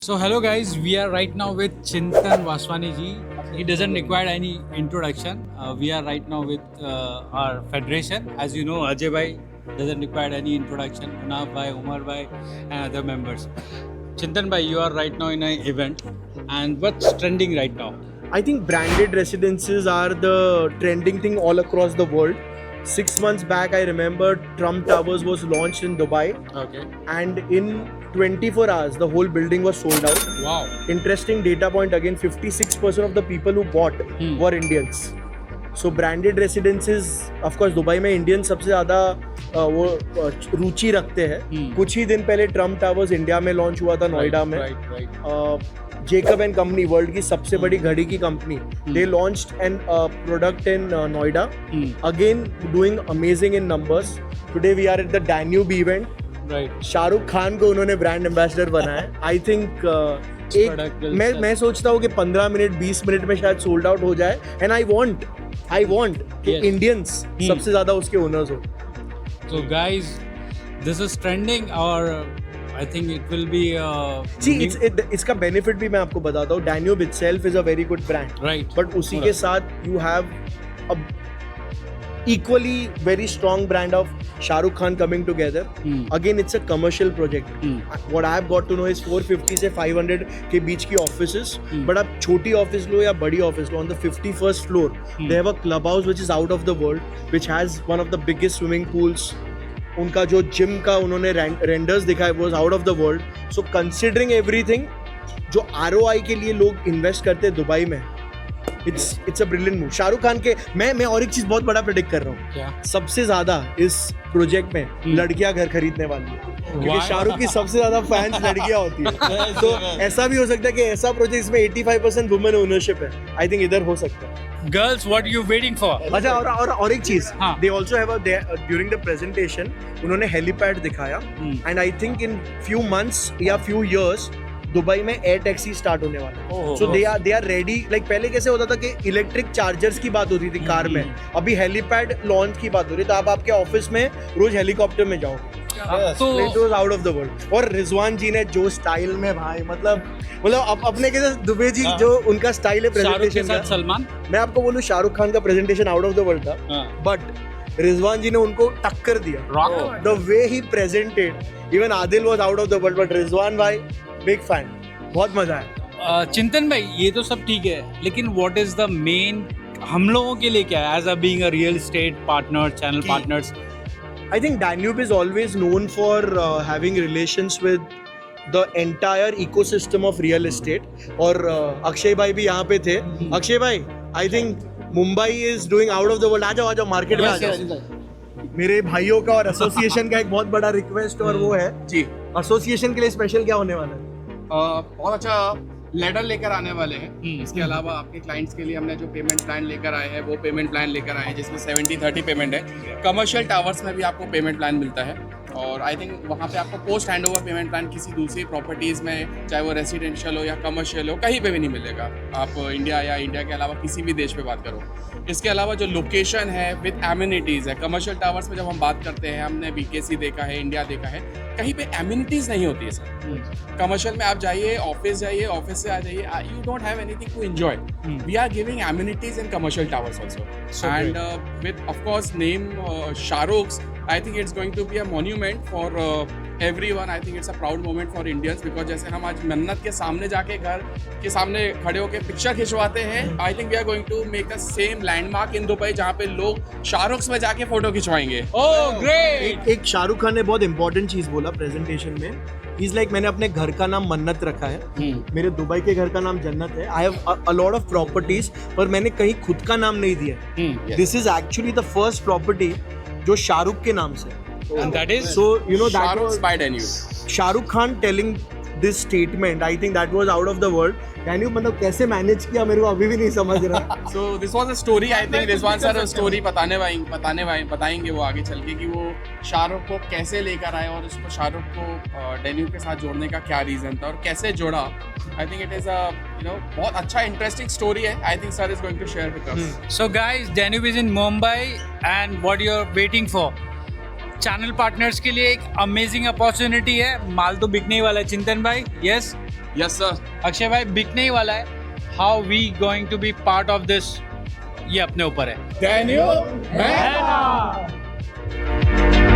So hello guys, we are right now with Chintan Vaswani ji. He doesn't require any introduction. We are right now with our federation. As you know, Ajay bhai doesn't require any introduction. Munaf bhai, Umar bhai, and other members. Chintan bhai, you are right now in an event, and what's trending right now? I think branded residences are the trending thing all across the world. 6 months back, I remember Trump Towers was launched in Dubai, Okay. and in 24 hours, the whole building was sold out. Wow. Interesting data point again, 56% of the people who bought were Indians. So branded residences, of course, Dubai में Indian सबसे ज़्यादा वो रुचि रखते हैं. कुछ ही दिन पहले Trump towers India में लॉन्च हुआ था नोएडा में. जेकब एंड कंपनी, वर्ल्ड की सबसे बड़ी घड़ी की company, they launched an product in Noida, again doing amazing in numbers. Today we are at the Danube event. Right. Shahrukh Khan को उन्होंने ब्रांड एम्बेसडर बनाया. आई थिंक मैं सोचता हूँ कि 15 मिनट 20 मिनट में शायद सोल्ड आउट हो जाए. एंड आई वांट कि Yes. इंडियंस सबसे ज्यादा उसके ओनर्स हो. So guys, this is trending, or I think it will be. See, इसका बेनिफिट भी मैं आपको बताता हूँ. Danube itself is a very good brand. Right. But उसी के साथ you have a equally very strong brand of Shahrukh Khan coming together. Again, it's a commercial project. What I have got to know is 450 से 500 के बीच की offices. But आप छोटी office लो या बड़ी office low, on the 51st floor, they have a clubhouse which is out of the world, which has one of the biggest swimming pools. उनका जो gym का उन्होंने रेंडर्स दिखाया was out of the world. So considering everything, जो ROI के लिए लोग invest करते हैं दुबई में, it's a brilliant move. Shahrukh Khan के मैं और एक चीज बहुत बड़ा प्रेडिक्ट कर रहा हूँ. क्या? सबसे ज्यादा इस प्रोजेक्ट में लड़कियां घर खरीदने वाली है, क्योंकि शाहरुख की सबसे ज्यादा फैंस लड़कियां होती है. तो ऐसा भी हो सकता है कि ऐसा प्रोजेक्ट इसमें 85% वुमेन ओनरशिप है. आई थिंक इधर हो सकता है. Girls, what are you waiting for? अच्छा, और एक चीज, हाँ. They also have during the presentation उन्होंने हेलीपैड दिखाया. And I think in few months या फ्यू इयर्स दुबई में एयर टैक्सी स्टार्ट होने वाला है. सो दे आर रेडी. लाइक पहले कैसे होता था कि इलेक्ट्रिक चार्जर्स की बात होती थी कार में, अभी हेलीपैड लॉन्च की बात हो रही है. तो आप आपके ऑफिस में रोज हेलीकॉप्टर में जाओ. तो it was out of the world. और रिजवान जी ने जो स्टाइल में, भाई मतलब अपने के साथ दुबे जी जो उनका स्टाइल है शाहरुख के प्रेजेंटेशन साथ का, सलमान. मैं आपको बोलूं शाहरुख खान का presentation out of the world था. बट रिजवान जी ने उनको टक्कर दिया. Rock. The way he presented, even Adil was out of the world, but Rizwan भाई बिग फैन. बहुत मजा आया. चिंतन भाई, ये तो सब ठीक है, लेकिन व्हाट इज द मेन हम लोगों के लिए क्या है as a being a real estate partner, channel partners? I think Danube is always known for having relations with the entire ecosystem of real estate. और अक्षय भाई भी यहाँ पे थे. अक्षय भाई, I think Mumbai is doing out of the world. आ जाओ market में आ जाओ. मेरे भाइयों का और एसोसिएशन का एक बहुत बड़ा रिक्वेस्ट और वो है जी, एसोसिएशन के लिए स्पेशल क्या होने वाला है? बहुत अच्छा लेटर लेकर आने वाले हैं. इसके अलावा आपके क्लाइंट्स के लिए हमने जो पेमेंट प्लान लेकर आए हैं वो पेमेंट प्लान लेकर आए हैं जिसमें 70-30 पेमेंट है. कमर्शियल टावर्स में भी आपको पेमेंट प्लान मिलता है, और आई थिंक वहाँ पे आपको post hand over payment plan किसी दूसरी प्रॉपर्टीज़ में, चाहे वो रेसिडेंशियल हो या कमर्शियल हो, कहीं पे भी नहीं मिलेगा. आप इंडिया या इंडिया के अलावा किसी भी देश पे बात करो. इसके अलावा जो लोकेशन है विद एम्यूनिटीज़ है. कमर्शियल टावर्स में जब हम बात करते हैं, हमने BKC देखा है, इंडिया देखा है, कहीं पे एम्यूनिटीज़ नहीं होती है सर. कमर्शियल में आप जाइए, ऑफिस जाइए, ऑफिस से आ जाइए, you don't have anything to enjoy. We are giving amenities in commercial towers also. And with of course name Shahrukh's, I think it's going to be a monument for everyone. I think it's a proud moment for Indians, because जैसे हम आज मन्नत के सामने जाके घर के सामने खड़े होकर पिक्चर खिंचवाते हैं, I think we are going to make the same landmark in Dubai जहाँ पे लोग शाहरुख में जाके फोटो खिंचवाएंगे. Oh, great. एक शाहरुख खान ने बहुत इंपॉर्टेंट चीज बोला प्रेजेंटेशन में. He's like, मैंने अपने घर का नाम मन्नत रखा है, मेरे दुबई के घर का नाम जन्नत है. I have a lot of properties, पर मैंने कहीं खुद का नाम नहीं दिया. This is actually the first property जो शाहरुख के नाम से. And that is So you know that Shahrukh was by Danube. Shahrukh Khan telling this statement. I think that was out of the world. Danube मतलब कैसे मैनेज किया मेरे को अभी भी नहीं समझ रहा. So this was a story. I think Rizwan sir story बताएंगे वो आगे चल के कि वो शाहरुख को कैसे लेकर आए और उसको शाहरुख को डैन्यूब के साथ जोड़ने का क्या रीजन था और कैसे जोड़ा. I think it is a बहुत अच्छा इंटरेस्टिंग स्टोरी है. I think sir is going to share with us. So guys, Danube is in Mumbai, and what you're waiting for? Channel partners के लिए एक अमेजिंग अपॉर्चुनिटी है. माल तो बिकने ही वाला है चिंतन भाई. Yes yes sir. अक्षय भाई, बिकने ही वाला है. How we going to be part of this, ये अपने ऊपर है. Can you?